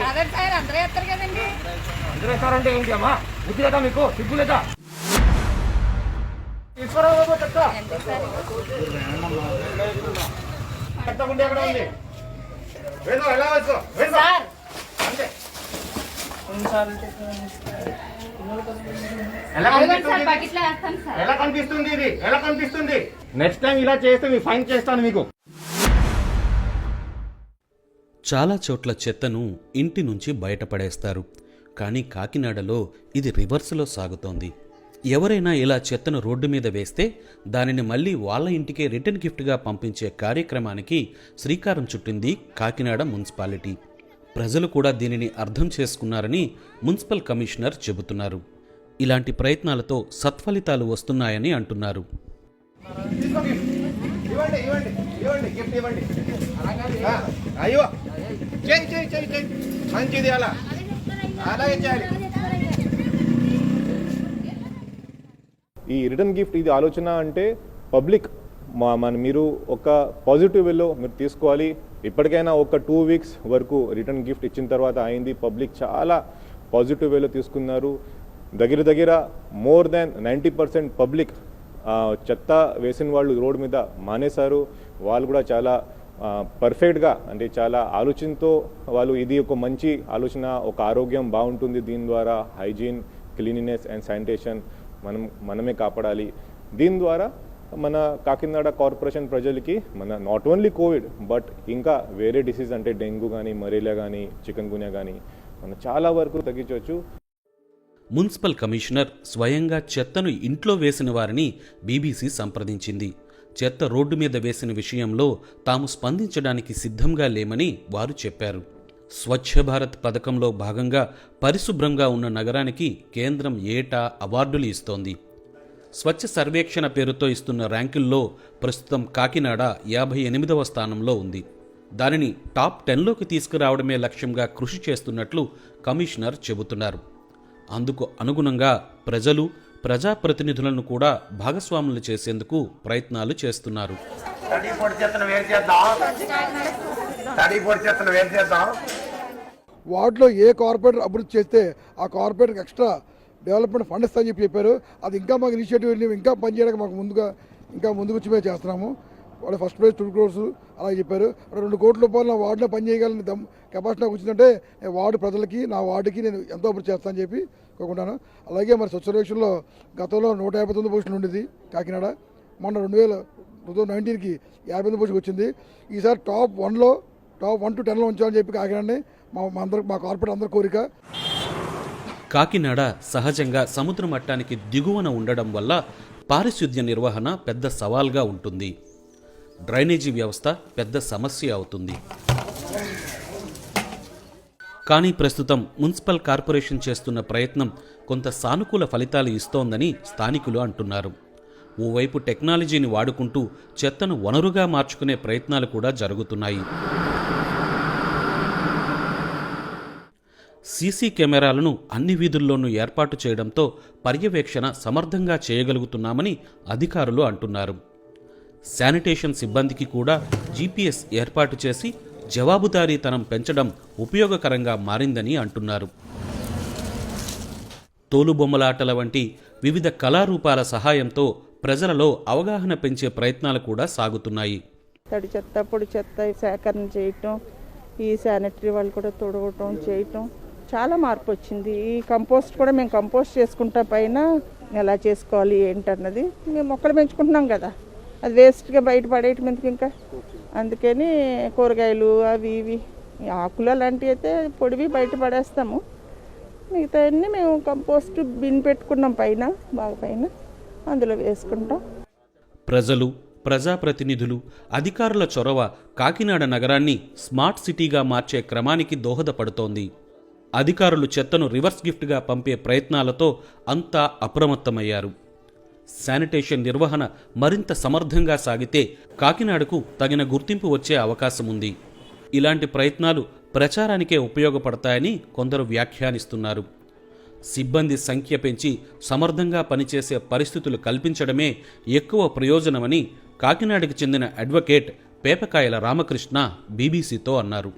అందరూ వేస్తారు కదండి. అందరూ వేస్తారంటే ఏంటి అమ్మా? బుద్ధి లేదా మీకు? సిగ్గు లేదా? తీసుకురావు చెత్త. చెత్త ఉండే ఎక్కడ ఉంది? వేదో ఎలా వేసుకో అంతే. ఎలా కనిపిస్తుంది ఇది? ఎలా కనిపిస్తుంది? నెక్స్ట్ టైం ఇలా చేస్తే మీ ఫైన్ చేస్తాను మీకు. చాలా చోట్ల చెత్తను ఇంటి నుంచి బయటపడేస్తారు. కానీ కాకినాడలో ఇది రివర్స్లో సాగుతోంది. ఎవరైనా ఇలా చెత్తను రోడ్డు మీద వేస్తే దానిని మళ్ళీ వాళ్ళ ఇంటికే రిటర్న్ గిఫ్ట్గా పంపించే కార్యక్రమానికి శ్రీకారం చుట్టింది కాకినాడ మున్సిపాలిటీ. ప్రజలు కూడా దీనిని అర్థం చేసుకున్నారని మున్సిపల్ కమిషనర్ చెబుతున్నారు. ఇలాంటి ప్రయత్నాలతో సత్ఫలితాలు వస్తున్నాయని అంటున్నారు. అయ్యో మంచిది అలా అలాగే చేయాలి. ఈ రిటర్న్ గిఫ్ట్ ఇది ఆలోచన అంటే పబ్లిక్ మీరు ఒక పాజిటివ్ వేలో మీరు తీసుకోవాలి. ఇప్పటికైనా ఒక 2 వీక్స్ వరకు రిటర్న్ గిఫ్ట్ ఇచ్చిన తర్వాత అయింది. పబ్లిక్ చాలా పాజిటివ్ వేలో తీసుకున్నారు. దగ్గర మోర్ దాన్ 90% పబ్లిక్ చెత్త వేసిన వాళ్ళు రోడ్ మీద మానేశారు. వాళ్ళు కూడా చాలా పర్ఫెక్ట్గా అంటే చాలా ఆలోచనతో వాళ్ళు ఇది ఒక మంచి ఆలోచన, ఒక ఆరోగ్యం బాగుంటుంది, దీని ద్వారా హైజీన్, క్లీనినెస్ అండ్ శానిటేషన్ మనమే కాపాడాలి. దీని ద్వారా మన కాకినాడ కార్పొరేషన్ ప్రజలకి మన నాట్ ఓన్లీ కోవిడ్ బట్ ఇంకా వేరే డిసీజ్ అంటే డెంగ్యూ కానీ, మలేరియా కానీ, చికెన్ గున్యా కానీ మనం చాలా వరకు తగ్గించవచ్చు. మున్సిపల్ కమిషనర్ స్వయంగా చెత్తను ఇంట్లో వేసిన వారిని బీబీసీ సంప్రదించింది. చెత్త రోడ్డు మీద వేసిన విషయంలో తాము స్పందించడానికి సిద్ధంగా లేమని వారు చెప్పారు. స్వచ్ఛ భారత్ పథకంలో భాగంగా పరిశుభ్రంగా ఉన్న నగరానికి కేంద్రం ఏటా అవార్డులు ఇస్తోంది. స్వచ్ఛ సర్వేక్షణ పేరుతో ఇస్తున్న ర్యాంకుల్లో ప్రస్తుతం కాకినాడ 58వ స్థానంలో ఉంది. దానిని టాప్ 10లోకి తీసుకురావడమే లక్ష్యంగా కృషి చేస్తున్నట్లు కమిషనర్ చెబుతున్నారు. అందుకు అనుగుణంగా ప్రజలు, ప్రజాప్రతినిధులను కూడా భాగస్వాములు చేసేందుకు ప్రయత్నాలు చేస్తున్నారు. వార్డులో ఏ కార్పొరేటర్ అభివృద్ధి చేస్తే ఆ కార్పొరేటర్కి ఎక్స్ట్రా డెవలప్మెంట్ ఫండ్ ఇస్తా అని చెప్పారు. అది ఇంకా మాకు ఇనిషియేటివ్ ఇంకా పనిచేయడానికి మాకు ముందుకు వచ్చి మేము చేస్తున్నాము. వాళ్ళు ఫస్ట్ ప్రైజ్ 2 crores అలా చెప్పారు. 2 కోట్ల రూపాయలు నా వార్డులో పనిచేయగలని కెపాసిటీ నాకు వచ్చిందంటే వార్డు ప్రజలకి, నా వార్డుకి నేను ఎంతో అభివృద్ధి చేస్తానని చెప్పి కోరుకుంటాను. అలాగే మరి స్వచ్ఛ సర్వేక్షణలో గతంలో 159 పోస్టులు ఉండేది కాకినాడ. మొన్న 2019కి 59 పోస్టులు వచ్చింది. ఈసారి టాప్ 1 to 10లో ఉంచాలని చెప్పి కాకినాడని మా కార్పొరేట్ అందరి కోరిక. కాకినాడ సహజంగా సముద్ర మట్టానికి దిగువన ఉండడం వల్ల పారిశుద్ధ్య నిర్వహణ పెద్ద సవాల్గా ఉంటుంది. డ్రైనేజీ వ్యవస్థ పెద్ద సమస్య అవుతుంది. కానీ ప్రస్తుతం మున్సిపల్ కార్పొరేషన్ చేస్తున్న ప్రయత్నం కొంత సానుకూల ఫలితాలు ఇస్తోందని స్థానికులు అంటున్నారు. ఓవైపు టెక్నాలజీని వాడుకుంటూ చెత్తను వనరుగా మార్చుకునే ప్రయత్నాలు కూడా జరుగుతున్నాయి. సీసీ కెమెరాలను అన్ని వీధుల్లోనూ ఏర్పాటు చేయడంతో పర్యవేక్షణ సమర్థంగా చేయగలుగుతున్నామని అధికారులు అంటున్నారు. శానిటేషన్ సిబ్బందికి కూడా జీపీఎస్ ఏర్పాటు చేసి జవాబుదారీతనం పెంచడం ఉపయోగకరంగా మారిందని అంటున్నారు. తోలుబొమ్మలాటల వంటి వివిధ కళారూపాల సహాయంతో ప్రజలలో అవగాహన పెంచే ప్రయత్నాలు కూడా సాగుతున్నాయి. తడి చెత్త, పొడి చెత్త సేకరణ చేయటం, ఈ శానిటరీ వాళ్ళు కూడా తుడవటం చేయటం చాలా మార్పు వచ్చింది. ఈ కంపోస్ట్ కూడా మేము కంపోస్ట్ చేసుకుంటా పైన ఎలా చేసుకోవాలి ఏంటన్నది మేము మొక్కలు పెంచుకుంటున్నాం కదా, అది వేస్ట్గా బయట పడేయటం ఎందుకు ఇంకా. అందుకని కూరగాయలు అవి ఇవి ఆకులు అలాంటివి అయితే పొడివి బయట పడేస్తాము. మిగతా అన్నీ మేము కంపోస్ట్ బిన్ పెట్టుకున్నాం పైన, బాగా పైన అందులో వేసుకుంటాం. ప్రజలు, ప్రజాప్రతినిధులు, అధికారుల చొరవ కాకినాడ నగరాన్ని స్మార్ట్ సిటీగా మార్చే క్రమానికి దోహదపడుతోంది. అధికారులు చెత్తను రివర్స్ గిఫ్ట్గా పంపే ప్రయత్నాలతో అంతా అప్రమత్తమయ్యారు. శానిటేషన్ నిర్వహణ మరింత సమర్థంగా సాగితే కాకినాడకు తగిన గుర్తింపు వచ్చే అవకాశం ఉంది. ఇలాంటి ప్రయత్నాలు ప్రచారానికే ఉపయోగపడతాయని కొందరు వ్యాఖ్యానిస్తున్నారు. సిబ్బంది సంఖ్య పెంచి సమర్థంగా పనిచేసే పరిస్థితులు కల్పించడమే ఎక్కువ ప్రయోజనమని కాకినాడకు చెందిన అడ్వకేట్ పేపకాయల రామకృష్ణ బీబీసీతో అన్నారు.